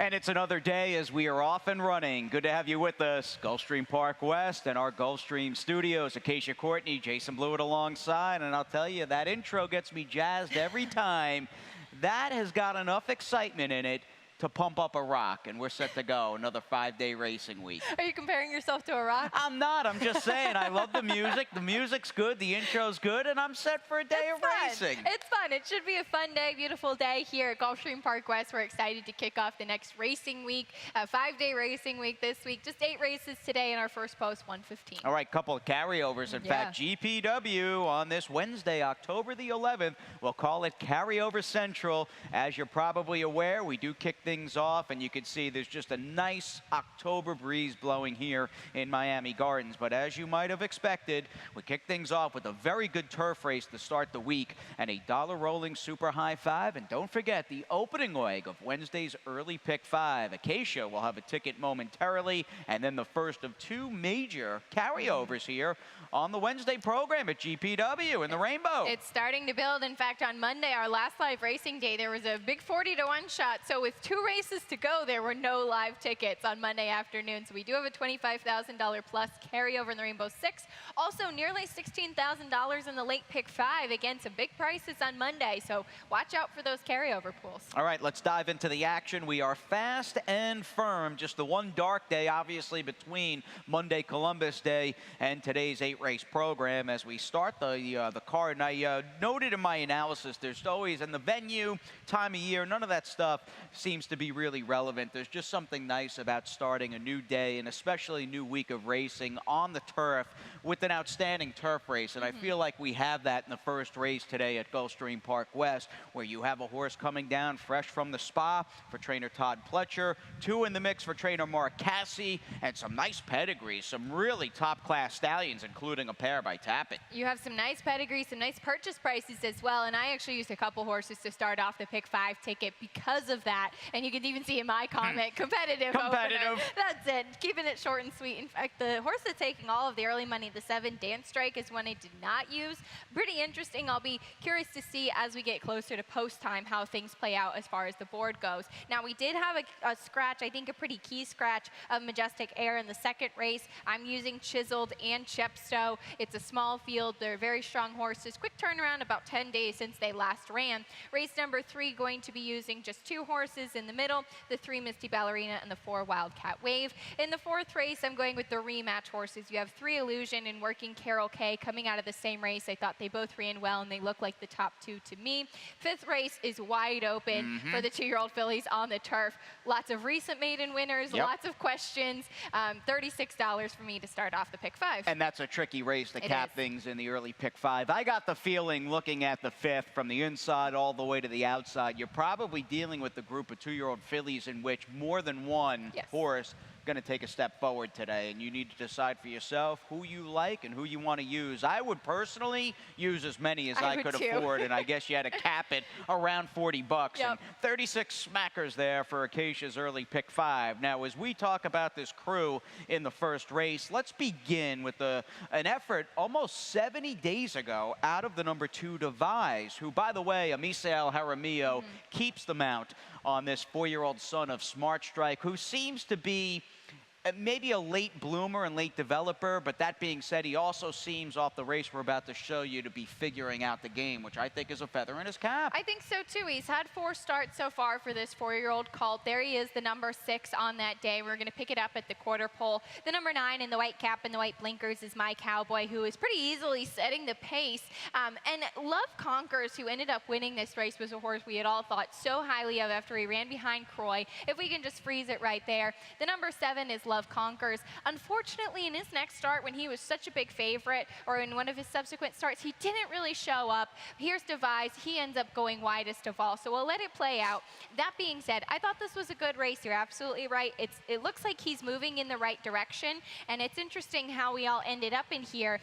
And it's another day as we are off and running. Good to have you with us. Gulfstream Park West and our Gulfstream studios. Acacia Courtney, Jason Blewett alongside. And I'll tell you, that intro gets me jazzed every time. That has got enough excitement in it to pump up a rock, and we're set to go. Another 5-day racing week. Are you comparing yourself to a rock? I'm not. I'm just saying I love the music. The music's good. The intro's good, and I'm set for a day of racing. It's fun. It should be a fun day, beautiful day here at Gulfstream Park West. We're excited to kick off the next racing week, a 5-day racing week this week. Just 8 races today in our first post, 1:15. All right, couple of carryovers. In fact, GPW on this Wednesday, October the 11th, we'll call it Carryover Central. As you're probably aware, we do kick things off, and you can see there's just a nice October breeze blowing here in Miami Gardens. But as you might have expected, we kick things off with a very good turf race to start the week and a dollar rolling super high five. And don't forget the opening leg of Wednesday's early pick 5. Acacia will have a ticket momentarily, and then the first of 2 major carryovers here on the Wednesday program at GPW in the Rainbow. It's starting to build. In fact, on Monday, our last live racing day, there was a big 40-to-1 shot. So with 2 races to go, there were no live tickets on Monday afternoon. So we do have a $25,000 plus carryover in the Rainbow 6. Also, nearly $16,000 in the late pick 5. Again, some big prices on Monday. So watch out for those carryover pools. All right, let's dive into the action. We are fast and firm. Just the one dark day, obviously, between Monday Columbus Day and today's 8-race program as we start the card. And I noted in my analysis, there's always, in the venue, time of year, none of that stuff seems to be really relevant. There's just something nice about starting a new day and especially a new week of racing on the turf with an outstanding turf race. And I feel like we have that in the first race today at Gulfstream Park West, where you have a horse coming down fresh from the spa for trainer Todd Pletcher, 2 in the mix for trainer Mark Cassie, and some nice pedigrees, some really top-class stallions, including a pair by Tappet. You have some nice pedigrees, some nice purchase prices as well, and I actually used a couple horses to start off the pick 5 ticket because of that. And you can even see in my comment, competitive opener. That's it, keeping it short and sweet. In fact, the horse that's taking all of the early money, the 7, Dance Strike, is one I did not use. Pretty interesting. I'll be curious to see as we get closer to post time how things play out as far as the board goes. Now, we did have a scratch, I think a pretty key scratch of Majestic Air in the second race. I'm using Chiseled and Chepstow. It's a small field. They're very strong horses. Quick turnaround, about 10 days since they last ran. Race number 3 going to be using just 2 horses in the middle, the 3 Misty Ballerina and the 4 Wildcat Wave. In the 4th race, I'm going with the rematch horses. You have 3 Illusion and Working Carol K coming out of the same race. I thought they both ran well, and they look like the top 2 to me. 5th race is wide open for the 2-year-old fillies on the turf. Lots of recent maiden winners, lots of questions. $36 for me to start off the pick 5. And that's a tricky race to cap things in the early pick 5. I got the feeling, looking at the 5th, from the inside all the way to the outside, you're probably dealing with the group of 2-year-old fillies in which more than one horse going to take a step forward today, and you need to decide for yourself who you like and who you want to use. I would personally use as many as I could afford, and I guess you had to cap it around $40. And 36 smackers there for Acacia's early pick 5. Now, as we talk about this crew in the first race, let's begin with an effort almost 70 days ago out of the number 2 Devise, who, by the way, Amisael Jaramillo keeps the mount on this 4-year-old son of Smart Strike, who seems to be maybe a late bloomer and late developer, but that being said, he also seems, off the race we're about to show you, to be figuring out the game, which I think is a feather in his cap. I think so too. He's had 4 starts so far for this 4-year-old colt. There he is, the number 6 on that day. We're going to pick it up at the quarter pole. The number 9 in the white cap and the white blinkers is My Cowboy, who is pretty easily setting the pace. And Love Conquers, who ended up winning this race, was a horse we had all thought so highly of after he ran behind Croy. If we can just freeze it right there. The number 7 is Love Conquers. Unfortunately, in his next start, when he was such a big favorite, or in one of his subsequent starts, he didn't really show up. Here's Devise. He ends up going widest of all, so we'll let it play out. That being said, I thought this was a good race. You're absolutely right. It looks like he's moving in the right direction, and it's interesting how we all ended up in here.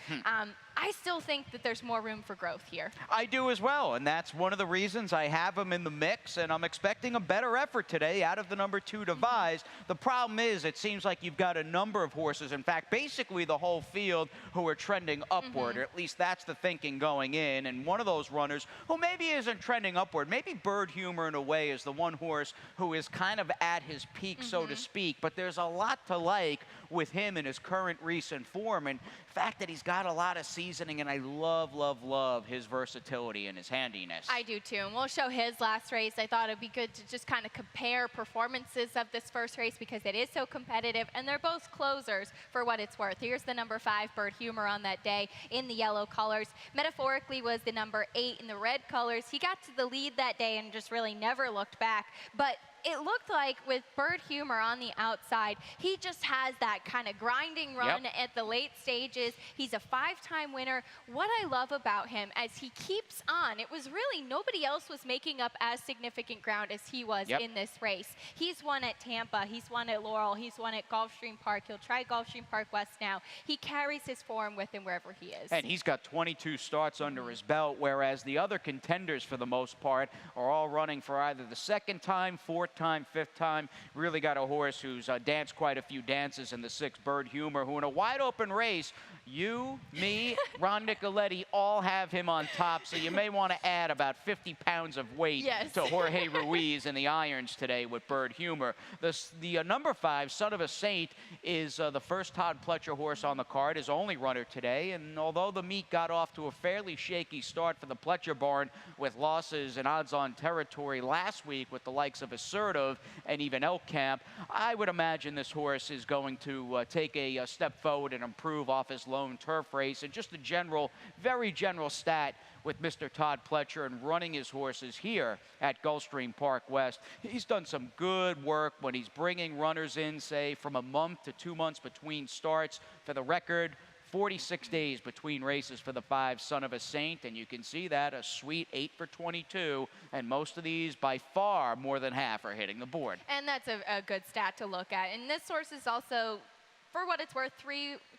I still think that there's more room for growth here. I do as well, and that's one of the reasons I have him in the mix, and I'm expecting a better effort today out of the number 2 Devise. The problem is it seems like you've got a number of horses, in fact, basically the whole field, who are trending upward, or at least that's the thinking going in, and one of those runners who maybe isn't trending upward, maybe Bird Humor in a way is the one horse who is kind of at his peak, so to speak, but there's a lot to like with him in his current recent form, and the fact that he's got a lot of seasoning, and I love, love, love his versatility and his handiness. I do too, and we'll show his last race. I thought it'd be good to just kind of compare performances of this first race because it is so competitive, and they're both closers for what it's worth. Here's the number 5, Bird Humor, on that day in the yellow colors. Metaphorically was the number 8 in the red colors. He got to the lead that day and just really never looked back, but it looked like with Bird Humor on the outside, he just has that kind of grinding run at the late stages. He's a 5-time winner. What I love about him as he keeps on, it was really nobody else was making up as significant ground as he was in this race. He's won at Tampa. He's won at Laurel. He's won at Gulfstream Park. He'll try Gulfstream Park West now. He carries his form with him wherever he is. And he's got 22 starts under his belt, whereas the other contenders, for the most part, are all running for either the 2nd time, 4th time, 5th time. Really got a horse who's danced quite a few dances in the 6th, Bird Humor, who in a wide open race, you, me, Ron Nicoletti all have him on top, so you may want to add about 50 pounds of weight to Jorge Ruiz in the irons today with Bird Humor. The number 5, Son of a Saint, is the first Todd Pletcher horse on the card, his only runner today, and although the meet got off to a fairly shaky start for the Pletcher barn with losses in odds-on territory last week with the likes of Assertive and even Elk Camp, I would imagine this horse is going to take a step forward and improve off his lone turf race. And just a general, very general stat with Mr. Todd Pletcher and running his horses here at Gulfstream Park West. He's done some good work when he's bringing runners in, say, from a month to 2 months between starts. For the record, 46 days between races for the 5, Son of a Saint, and you can see that, a sweet 8 for 22, and most of these, by far, more than half are hitting the board. And that's a good stat to look at. And this horse is also, for what it's worth,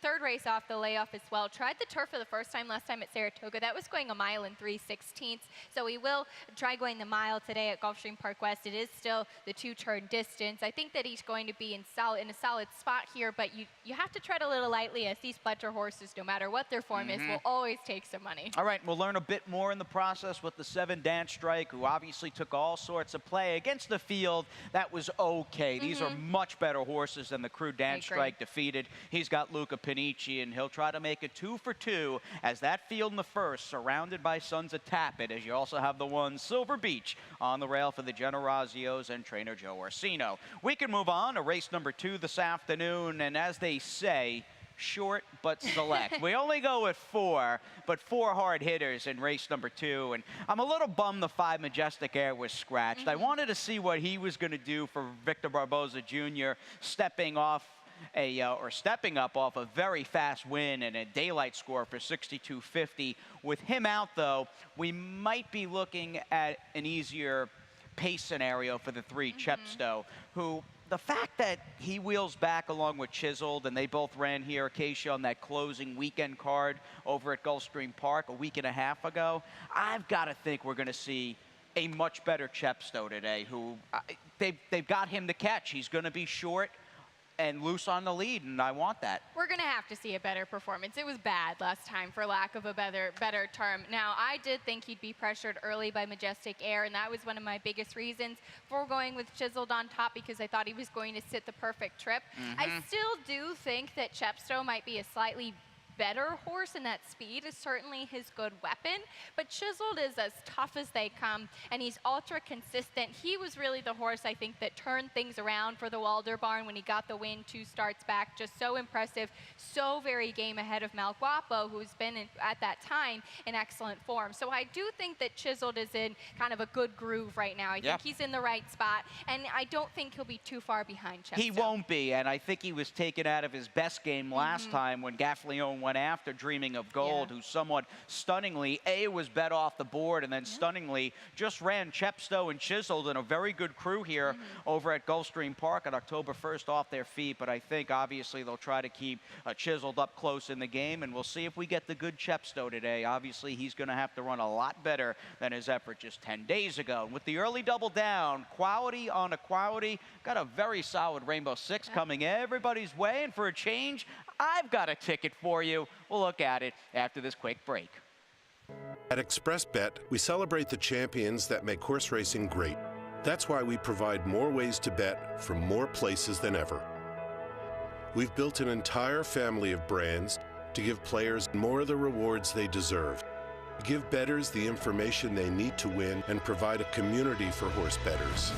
third race off the layoff as well. Tried the turf for the first time last time at Saratoga. That was going a mile and 3/16. So he will try going the mile today at Gulfstream Park West. It is still the 2-turn distance. I think that he's going to be in a solid spot here, but you have to tread a little lightly, as these Pletcher horses, no matter what their form is, will always take some money. All right, we'll learn a bit more in the process with the 7, Dan Strike, who obviously took all sorts of play against the field that was okay. These are much better horses than the crew Dan Strike defeated. He's got Luca Panici, and he'll try to make it 2 for 2 as that field in the first, surrounded by Sons of Tappet, as you also have the one Silver Beach on the rail for the Generazios and trainer Joe Orsino. We can move on to race number 2 this afternoon, and as they say, short but select. We only go with 4, but 4 hard hitters in race number 2, and I'm a little bummed the 5 Majestic Air was scratched. I wanted to see what he was going to do for Victor Barboza Jr. stepping up off a very fast win and a daylight score for 62.50. With him out, though, we might be looking at an easier pace scenario for the 3 Chepstow, who, the fact that he wheels back along with Chiseled, and they both ran here, Acacia, on that closing weekend card over at Gulfstream Park a week and a half ago, I've got to think we're going to see a much better Chepstow today, who they've got him to catch. He's going to be short and loose on the lead, and I want that. We're going to have to see a better performance. It was bad last time, for lack of a better term. Now, I did think he'd be pressured early by Majestic Air, and that was one of my biggest reasons for going with Chiseled on top, because I thought he was going to sit the perfect trip. I still do think that Chepstow might be a slightly better horse, and that speed is certainly his good weapon, but Chiseled is as tough as they come, and he's ultra consistent. He was really the horse, I think, that turned things around for the Walder barn when he got the win 2 starts back. Just so impressive, so very game ahead of Malguapo, who's been at that time in excellent form. So I do think that Chiseled is in kind of a good groove right now. I think he's in the right spot, and I don't think he'll be too far behind Chepstow. He won't be, and I think he was taken out of his best game last time when Gaffalione went went after Dreaming of Gold, who somewhat stunningly, was bet off the board, and then stunningly just ran Chepstow and Chiseled in a very good crew here over at Gulfstream Park on October 1st off their feet. But I think, obviously, they'll try to keep Chiseled up close in the game, and we'll see if we get the good Chepstow today. Obviously, he's going to have to run a lot better than his effort just 10 days ago. With the early double down, quality on equality, got a very solid Rainbow Six coming everybody's way, and for a change, I've got a ticket for you. We'll look at it after this quick break. At ExpressBet, we celebrate the champions that make horse racing great. That's why we provide more ways to bet from more places than ever. We've built an entire family of brands to give players more of the rewards they deserve, give bettors the information they need to win, and provide a community for horse bettors.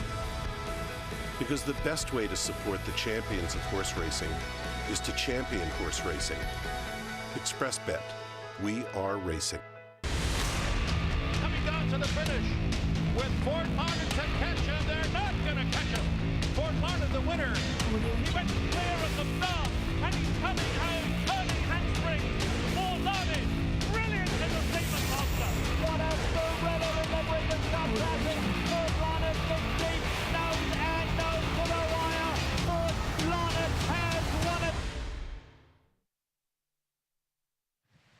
Because the best way to support the champions of horse racing is to champion horse racing. ExpressBet, we are racing. Coming down to the finish with Fort Lauderdale to catch him. They're not going to catch him. Fort Lauderdale, the winner. He went clear at the stop, and he's coming home, turning handspring. Fort Lauderdale, brilliant in the Stephen Foster. What a thriller in the Breeders' Cup Classic. Fort Lauderdale gets deep, nose and nose to the wire. Fort Lauderdale has won it.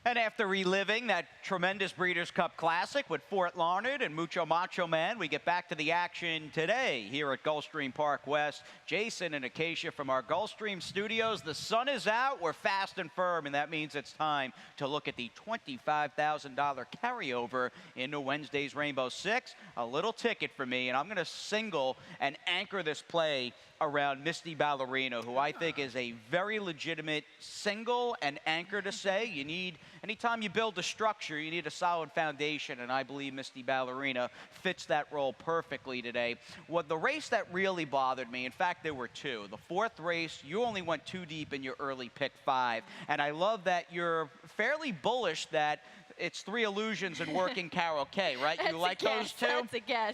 And after reliving that tremendous Breeders' Cup Classic with Fort Larned and Mucho Macho Man, we get back to the action today here at Gulfstream Park West. Jason and Acacia from our Gulfstream studios. The sun is out. We're fast and firm, and that means it's time to look at the $25,000 carryover into Wednesday's Rainbow Six. A little ticket for me, and I'm going to single and anchor this play around Misty Ballerina, who I think is a very legitimate single and anchor to say. You need, anytime you build a structure, you need a solid foundation, and I believe Misty Ballerina fits that role perfectly today. What the race that really bothered me, in fact, there were two. The fourth race, you only went too deep in your early pick 5, and I love that you're fairly bullish that it's 3 Illusions and Working Carol K, right? You like those two? That's a guess.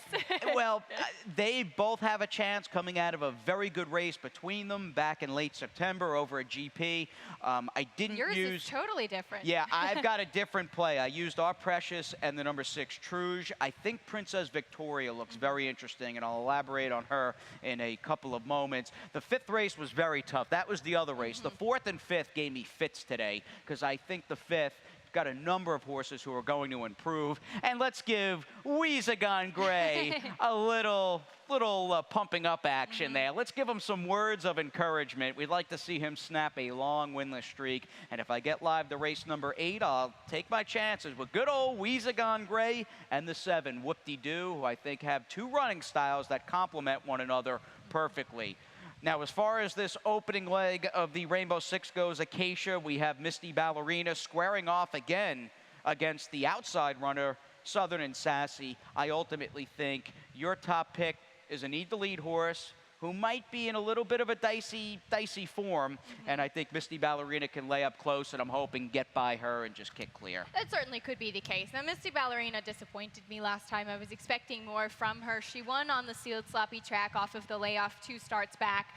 Well, they both have a chance coming out of a very good race between them back in late September over at GP. I didn't Yours use... is totally different. Yeah, I've got a different play. I used Our Precious and the number 6 Truge. I think Princess Victoria looks very interesting, and I'll elaborate on her in a couple of moments. The 5th race was very tough. That was the other race. The 4th and 5th gave me fits today because I think the 5th got a number of horses who are going to improve. And let's give Weezagon Gray a little pumping up action there. Let's give him some words of encouragement. We'd like to see him snap a long winless streak. And if I get live to race number 8, I'll take my chances with good old Weezagon Gray and the 7, Whoop-De-Doo, who I think have 2 running styles that complement one another perfectly. Now, as far as this opening leg of the Rainbow Six goes, Acacia, we have Misty Ballerina squaring off again against the outside runner, Southern and Sassy. I ultimately think your top pick is a need-to-lead horse who might be in a little bit of a dicey form, and I think Misty Ballerina can lay up close, and I'm hoping get by her and just kick clear. That certainly could be the case. Now, Misty Ballerina disappointed me last time. I was expecting more from her. She won on the sealed sloppy track off of the layoff 2 starts back,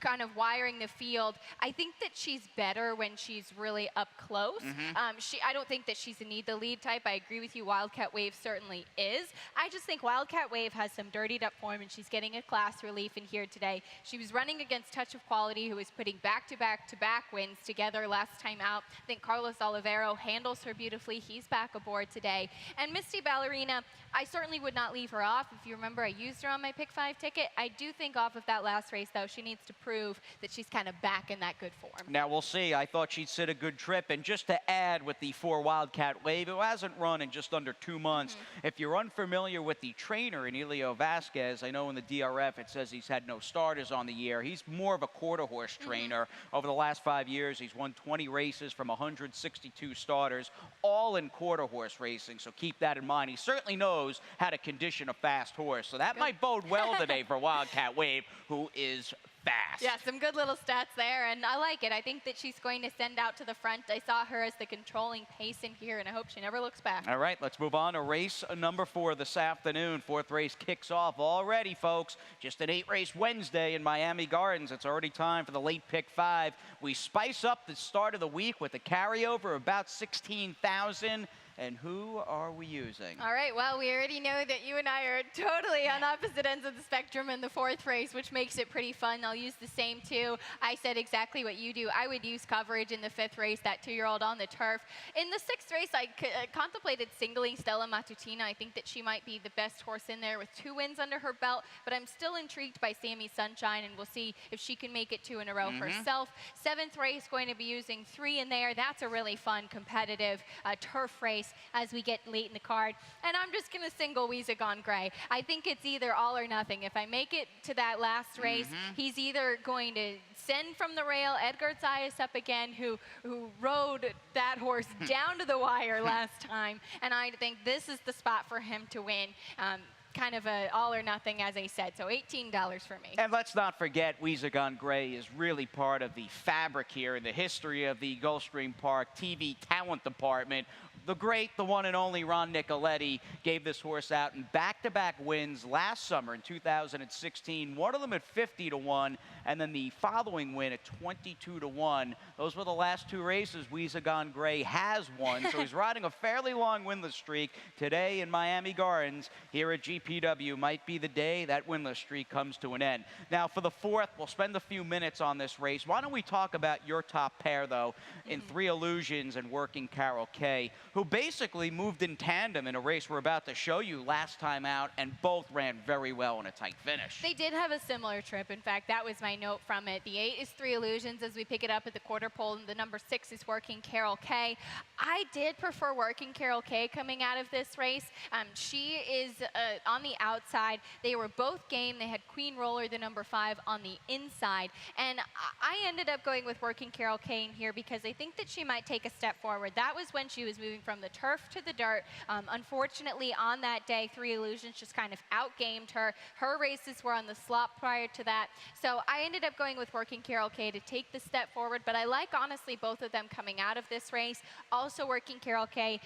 kind of wiring the field. I think that she's better when she's really up close. I don't think that she's a need-the-lead type. I agree with you, Wildcat Wave certainly is. I just think Wildcat Wave has some dirtied up form, and she's getting a class relief in here today. She was running against Touch of Quality, who was putting back-to-back-to-back wins together last time out. I think Carlos Olivero handles her beautifully. He's back aboard today. And Misty Ballerina, I certainly would not leave her off. If you remember, I used her on my pick 5 ticket. I do think off of that last race, though, she needs to prove that she's kind of back in that good form. Now, we'll see. I thought she'd sit a good trip. And just to add with the 4 Wildcat Wave, who hasn't run in just under 2 months, if you're unfamiliar with the trainer, Emilio Vasquez, I know in the DRF it says he's had no starters on the year. He's more of a quarter horse trainer. Over the last 5 years, he's won 20 races from 162 starters, all in quarter horse racing, so keep that in mind. He certainly knows how to condition a fast horse, so that might bode well today for Wildcat Wave, who is fast. Yeah, some good little stats there, and I like it. I think that she's going to send out to the front. I saw her as the controlling pace in here, and I hope she never looks back. All right, let's move on to race number 4 this afternoon. 4th race kicks off already, folks. Just an 8-race Wednesday in Miami Gardens. It's already time for the late pick 5. We spice up the start of the week with a carryover of about 16,000. And who are we using? All right, well, we already know that you and I are totally on opposite ends of the spectrum in the 4th race, which makes it pretty fun. I'll use the same too. I said exactly what you do. I would use coverage in the 5th race, that 2-year-old on the turf. In the 6th race, I contemplated singling Stella Matutina. I think that she might be the best horse in there with 2 wins under her belt, but I'm still intrigued by Sammy Sunshine, and we'll see if she can make it 2 in a row herself. 7th race, going to be using 3 in there. That's a really fun, competitive turf race as we get late in the card. And I'm just going to single Weezer Gone Gray. I think it's either all or nothing. If I make it to that last race, he's either going to send from the rail Edgar Zayas up again, who rode that horse down to the wire last time. And I think this is the spot for him to win. Kind of a all or nothing, as I said, so $18 for me. And let's not forget, Weezer Gone Gray is really part of the fabric here in the history of the Gulfstream Park TV talent department. The great, the one and only Ron Nicoletti gave this horse out in back-to-back wins last summer in 2016. One of them at 50-1, and then the following win at 22-1. Those were the last 2 races Weezer Gone Gray has won, so he's riding a fairly long winless streak. Today in Miami Gardens here at GPW might be the day that winless streak comes to an end. Now for the 4th, we'll spend a few minutes on this race. Why don't we talk about your top pair, though, in 3 Illusions and Working Carol K, who basically moved in tandem in a race we're about to show you last time out, and both ran very well in a tight finish. They did have a similar trip. In fact, that was my note from it. The 8 is 3 Illusions as we pick it up at the quarter pole, and the number 6 is Working Carol K. I did prefer Working Carol K coming out of this race. She is on the outside. They were both game. They had Queen Roller, the number 5, on the inside. And I ended up going with Working Carol K in here because I think that she might take a step forward. That was when she was moving from the turf to the dirt. Unfortunately, on that day, 3 Illusions just kind of outgamed her. Her races were on the slop prior to that. So I ended up going with Working Carol K to take the step forward, but I like, honestly, both of them coming out of this race. Also, Working Carol K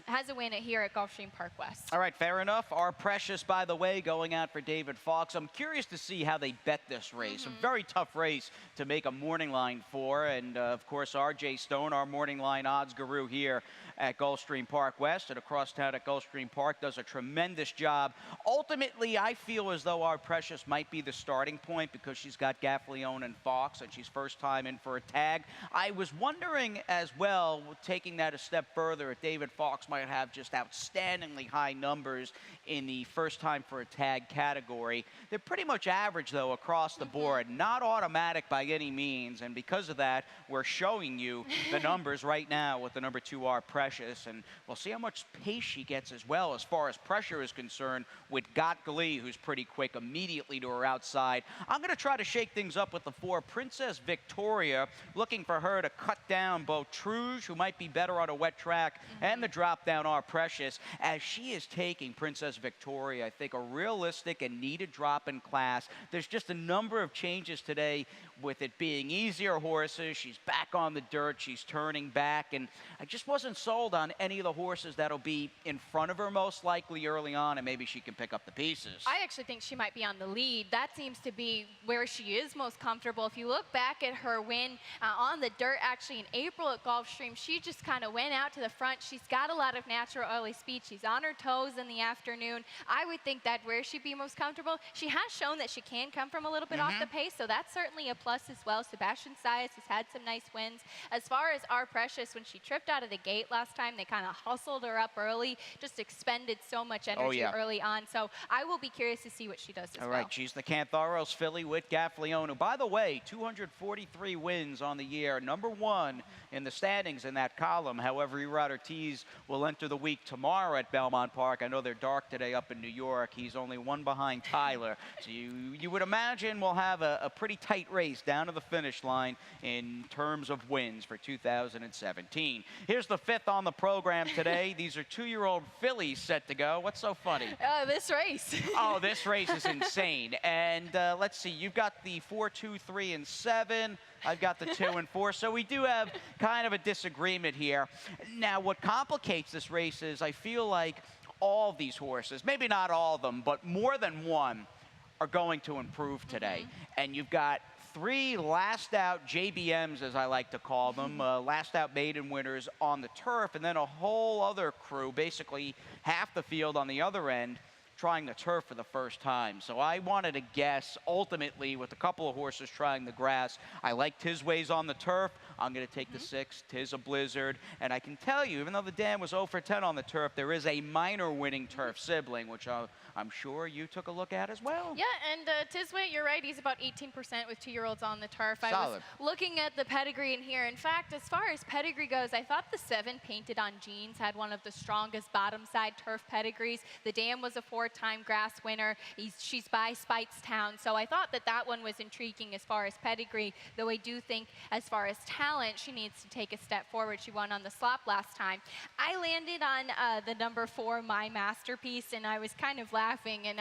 has a win here at Gulfstream Park West. All right, fair enough. Our Precious, by the way, going out for David Fox. I'm curious to see how they bet this race. A very tough race to make a morning line for, and of course, RJ Stone, our morning line odds guru here at Gulfstream Park West and across town at Gulfstream Park, does a tremendous job. Ultimately, I feel as though Our Precious might be the starting point because she's got Gaffleone and Fox, and she's first time in for a tag. I was wondering as well, taking that a step further, if David Fox might have just outstandingly high numbers in the first time for a tag category. They're pretty much average, though, across the board. Not automatic by any means, and because of that, we're showing you the numbers right now with the number 2 Our Precious, and we'll see how much pace she gets as well as far as pressure is concerned with Got Glee, who's pretty quick immediately to her outside. I'm going to try to shake things up with the 4 Princess Victoria, looking for her to cut down both Truge, who might be better on a wet track, and the drop down Our Precious, as she is taking Princess Victoria, I think, a realistic and needed drop in class. There's just a number of changes today with it being easier horses. She's back on the dirt. She's turning back, and I just wasn't sold on any of the horses that'll be in front of her most likely early on, and maybe she can pick up the pieces. I actually think she might be on the lead. That seems to be where she is most comfortable. If you look back at her win on the dirt, actually in April at Gulfstream, she just kind of went out to the front. She's got a lot of natural early speed. She's on her toes in the afternoon. I would think that where she'd be most comfortable. She has shown that she can come from a little bit off the pace, so that's certainly a plus as well. Sebastian Zayas has had some nice wins. As far as Our Precious, when she tripped out of the gate last time, they kind of hustled her up early, just expended so much energy early on. So I will be curious to see what she does as well. All right, she's the Cantharos filly with Gaffleone, who, by the way, 243 wins on the year, number 1 in the standings in that column. However, Erod Ortiz will enter the week tomorrow at Belmont Park. I know they're dark today up in New York. He's only 1 behind Tyler. So you would imagine we'll have a pretty tight race down to the finish line in terms of wins for 2017. Here's the 5th on the program today. These are 2-year-old fillies set to go. What's so funny? This race. Oh, this race is insane. And let's see, you've got the 4, 2, 3, and 7. I've got the 2 and 4. So we do have kind of a disagreement here. Now, what complicates this race is I feel like all of these horses, maybe not all of them, but more than one, are going to improve today. And you've got 3 last out JBMs, as I like to call them, last out maiden winners on the turf, and then a whole other crew, basically half the field on the other end, trying the turf for the first time. So I wanted to guess, ultimately, with a couple of horses trying the grass, I like Tisway's on the turf. I'm going to take the 6, Tis a Blizzard. And I can tell you, even though the dam was 0 for 10 on the turf, there is a minor winning turf sibling, which I'm sure you took a look at as well. Yeah, and Tisway, you're right, he's about 18% with 2-year-olds on the turf. Solid. I was looking at the pedigree in here. In fact, as far as pedigree goes, I thought the 7 Painted on Jeans had one of the strongest bottom side turf pedigrees. The dam was a 4-time grass winner. She's by Speightstown, so I thought that that one was intriguing as far as pedigree, though I do think as far as talent, she needs to take a step forward. She won on the slop last time. I landed on the number 4, My Masterpiece, and I was kind of laughing, and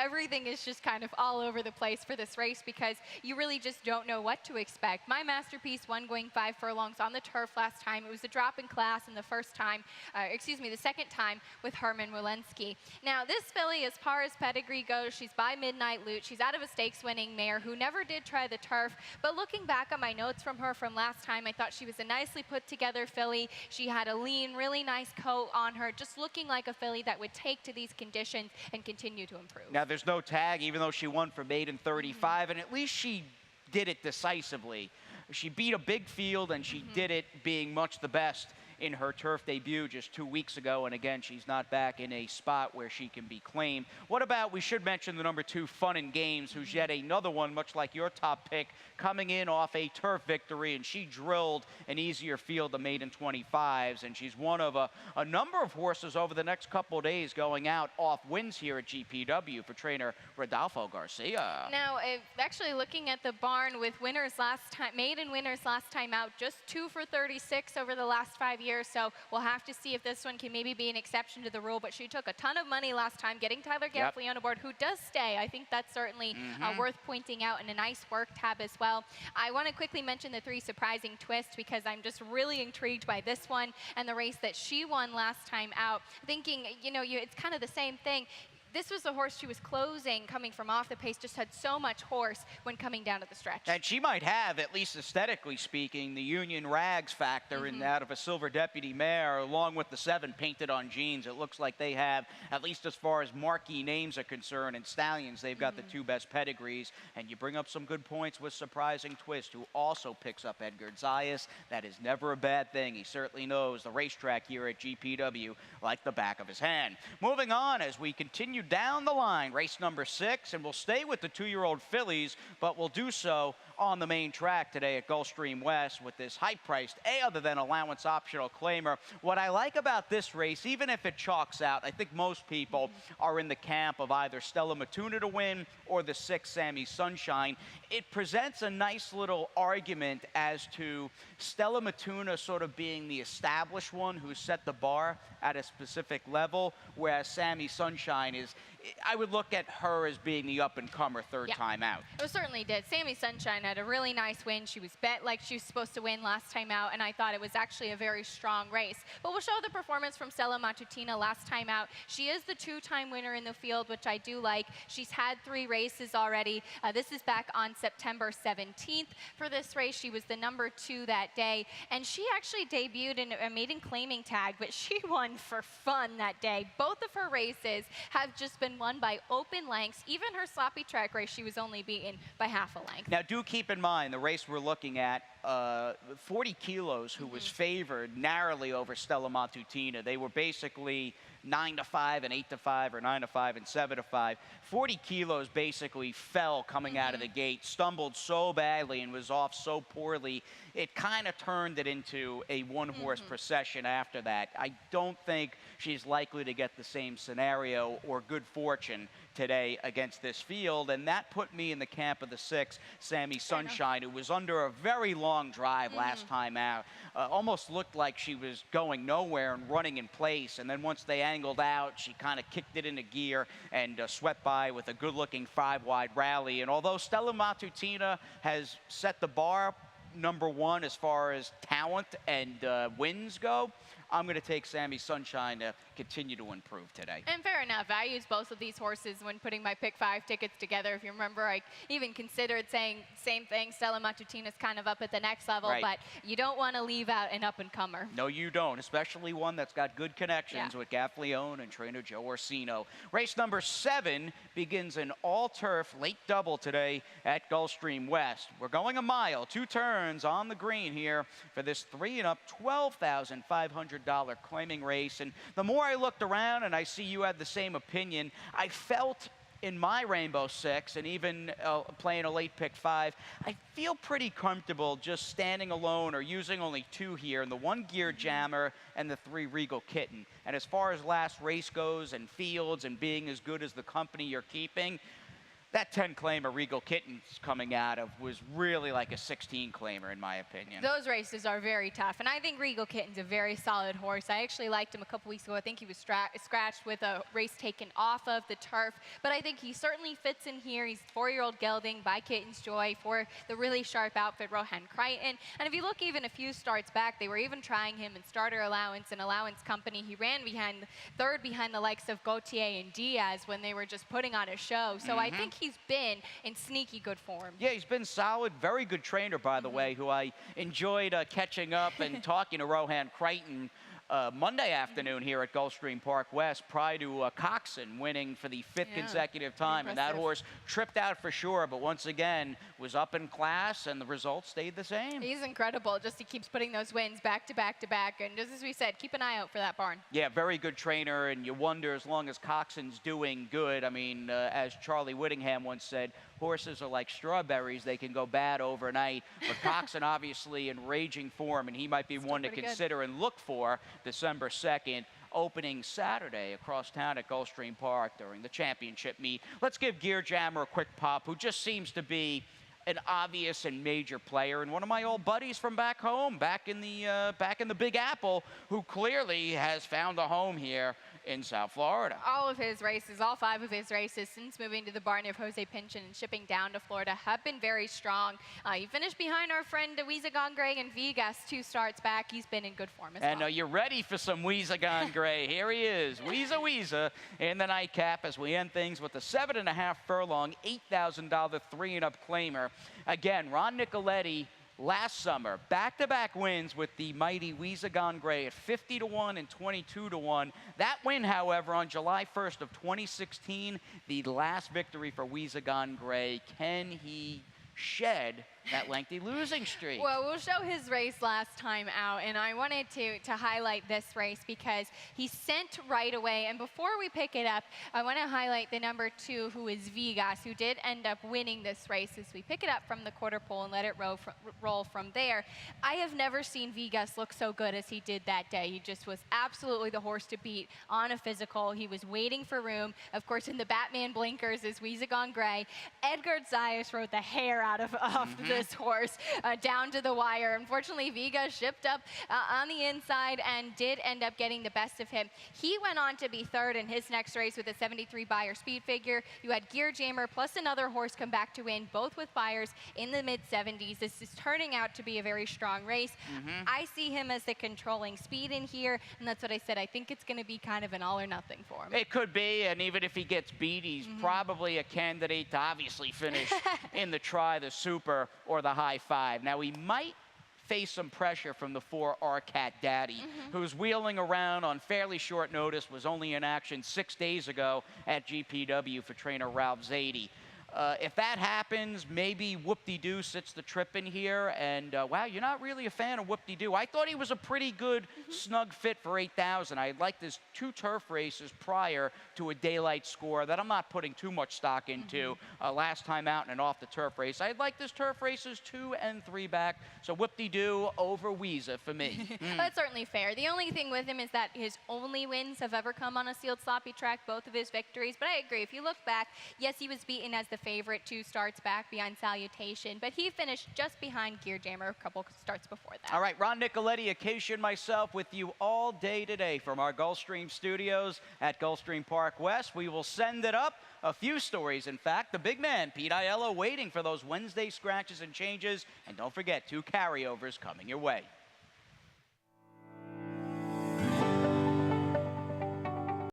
everything is just kind of all over the place for this race because you really just don't know what to expect. My Masterpiece won going 5 furlongs on the turf last time. It was a drop in class in the the second time with Herman Walensky. Now, this filly, as far as pedigree goes, she's by Midnight Loot. She's out of a stakes-winning mare who never did try the turf, but looking back on my notes from her from last time, I thought she was a nicely put-together filly. She had a lean, really nice coat on her, just looking like a filly that would take to these conditions and continue to improve. Now, there's no tag, even though she won for maiden 35, and at least she did it decisively. She beat a big field, and she did it being much the best in her turf debut just 2 weeks ago, and again, she's not back in a spot where she can be claimed. What about, we should mention the number 2, Fun and Games, who's yet another one, much like your top pick, coming in off a turf victory, and she drilled an easier field of maiden 25s, and she's one of a number of horses over the next couple of days going out off wins here at GPW for trainer Rodolfo Garcia. Now, actually looking at the barn with maiden winners last time out, just 2 for 36 over the last 5 years. So we'll have to see if this one can maybe be an exception to the rule. But she took a ton of money last time, getting Tyler Gaffley on board, who does stay. I think that's certainly worth pointing out, and a nice work tab as well. I want to quickly mention the 3 Surprising Twists because I'm just really intrigued by this one and the race that she won last time out. Thinking, it's kind of the same thing. This was a horse she was closing, coming from off the pace, just had so much horse when coming down to the stretch. And she might have, at least aesthetically speaking, the Union Rags factor in that of a Silver Deputy mare, along with the 7 Painted on Jeans. It looks like they have, at least as far as marquee names are concerned, and stallions, they've got the 2 best pedigrees. And you bring up some good points with Surprising Twist, who also picks up Edgar Zayas. That is never a bad thing. He certainly knows the racetrack here at GPW like the back of his hand. Moving on as we continue down the line, race number 6, and we'll stay with the 2-year-old fillies, but we'll do so on the main track today at Gulfstream West with this high-priced, other than allowance optional claimer. What I like about this race, even if it chalks out, I think most people are in the camp of either Stella Matuna to win or the 6 Sammy Sunshine. It presents a nice little argument as to Stella Matuna sort of being the established one who set the bar at a specific level, whereas Sammy Sunshine is, I would look at her as being the up-and-comer third time out. It certainly did. Sammy Sunshine had a really nice win. She was bet like she was supposed to win last time out, and I thought it was actually a very strong race. But we'll show the performance from Stella Matutina last time out. She is the 2-time winner in the field, which I do like. She's had 3 races already. This is back on September 17th. For this race, she was the number 2 that day, and she actually debuted in a maiden claiming tag, but she won for fun that day. Both of her races have just been won by open lengths. Even her sloppy track race, she was only beaten by half a length. Now, do keep in mind, the race we're looking at, 40 Kilos, who was favored narrowly over Stella Matutina. They were basically 9-5 and 8-5, or 9-5 and 7-5. 40 Kilos basically fell coming out of the gate, stumbled so badly and was off so poorly. it kind of turned it into a one-horse procession after that. I don't think she's likely to get the same scenario or good fortune today against this field, and that put me in the camp of the 6, Sammy Sunshine, who was under a very long drive last time out. Almost looked like she was going nowhere and running in place, and then once they angled out, she kind of kicked it into gear and swept by with a good-looking 5-wide rally. And although Stella Matutina has set the bar #1 as far as talent and wins go, I'm going to take Sammy Sunshine to continue to improve today. And fair enough. I use both of these horses when putting my pick 5 tickets together. If you remember, I even considered saying same thing. Stella Matutina's kind of up at the next level, but you don't want to leave out an up-and-comer. No, you don't, especially one that's got good connections with Gaffleone and trainer Joe Orsino. Race number 7 begins an all-turf late double today at Gulfstream West. We're going a mile, 2 turns on the green here for this 3-and-up $12,500 claiming race. And the more I looked around, and I see you had the same opinion, I felt in my Rainbow 6 and even playing a late pick 5, I feel pretty comfortable just standing alone or using only 2 here, and the 1 Gear Jammer and the 3 Regal Kitten. And as far as last race goes and fields and being as good as the company you're keeping, that 10-claimer Regal Kitten's coming out of was really like a 16-claimer, in my opinion. Those races are very tough, and I think Regal Kitten's a very solid horse. I actually liked him a couple weeks ago. I think he was scratched with a race taken off of the turf, but I think he certainly fits in here. He's 4-year-old gelding by Kitten's Joy for the really sharp outfit, Rohan Crichton. And if you look even a few starts back, they were even trying him in starter allowance and allowance company. He ran third behind the likes of Gautier and Diaz when they were just putting on a show. So I think he's been in sneaky good form. Yeah, he's been solid. Very good trainer, by the way, who I enjoyed catching up and talking to Rohan Crichton Monday afternoon here at Gulfstream Park West prior to Coxon winning for the 5th consecutive time. And that horse tripped out for sure, but once again was up in class, and the results stayed the same. He's incredible. Just he keeps putting those wins back to back to back. And just as we said, keep an eye out for that barn. Yeah, very good trainer, and you wonder, as long as Coxon's doing good, I mean, as Charlie Whittingham once said, horses are like strawberries. They can go bad overnight. But Coxon obviously in raging form, and he might be one to consider and look for December 2nd, opening Saturday across town at Gulfstream Park during the championship meet. Let's give Gear Jammer a quick pop, who just seems to be an obvious and major player, and one of my old buddies from back home, back in the Big Apple, who clearly has found a home here in South Florida. All of his races, all 5 of his races since moving to the barn of Jose Pinchin and shipping down to Florida have been very strong. He finished behind our friend Weezagon Gray and Vegas 2 starts back. He's been in good form as well. And you're ready for some Weezagon Gray. Here he is, Weeza in the nightcap as we end things with the 7.5 furlong, $8,000 3-and-up claimer. Again, Ron Nicoletti last summer, back-to-back wins with the mighty Weezagon Gray at 50-1 and 22-1. That win, however, on July 1st of 2016, the last victory for Weezagon Gray. Can he shed that lengthy losing streak? Well, we'll show his race last time out, and I wanted to highlight this race because he sent right away. And before we pick it up, I want to highlight the number 2, who is Vegas, who did end up winning this race as we pick it up from the quarter pole and let it roll from there. I have never seen Vegas look so good as he did that day. He just was absolutely the horse to beat on a physical. He was waiting for room. Of course, in the Batman blinkers is Weezagon Gray. Edgar Zayas rode the hair out of this horse down to the wire. Unfortunately, Vega shipped up on the inside and did end up getting the best of him. He went on to be 3rd in his next race with a 73 Beyer speed figure. You had Gear Jammer plus another horse come back to win, both with Beyers in the mid-70s. This is turning out to be a very strong race. I see him as the controlling speed in here, and that's what I said. I think it's going to be kind of an all or nothing for him. It could be, and even if he gets beat, he's probably a candidate to obviously finish in the Try, the Super, or the High 5. Now, he might face some pressure from the 4 Arcat Daddy, who's wheeling around on fairly short notice, was only in action 6 days ago at GPW for trainer Ralph Zadie. If that happens, maybe Whoop-De-Doo sits the trip in here. And, wow, you're not really a fan of Whoop-De-Doo. I thought he was a pretty good, snug fit for 8,000. I liked his 2 turf races prior to a daylight score that I'm not putting too much stock into. Last time out in an off-the-turf race. I like this turf races 2 and 3 back. So Whoop-De-Doo over Weezer for me. That's certainly fair. The only thing with him is that his only wins have ever come on a sealed sloppy track, both of his victories. But I agree. If you look back, yes, he was beaten as the favorite 2 starts back behind Salutation, but he finished just behind Gear Jammer a couple starts before that. All right, Ron Nicoletti, Acacia, and myself with you all day today from our Gulfstream studios at Gulfstream Park West. We will send it up. A few stories, in fact. The big man, Pete Aiello, waiting for those Wednesday scratches and changes. And don't forget, 2 carryovers coming your way.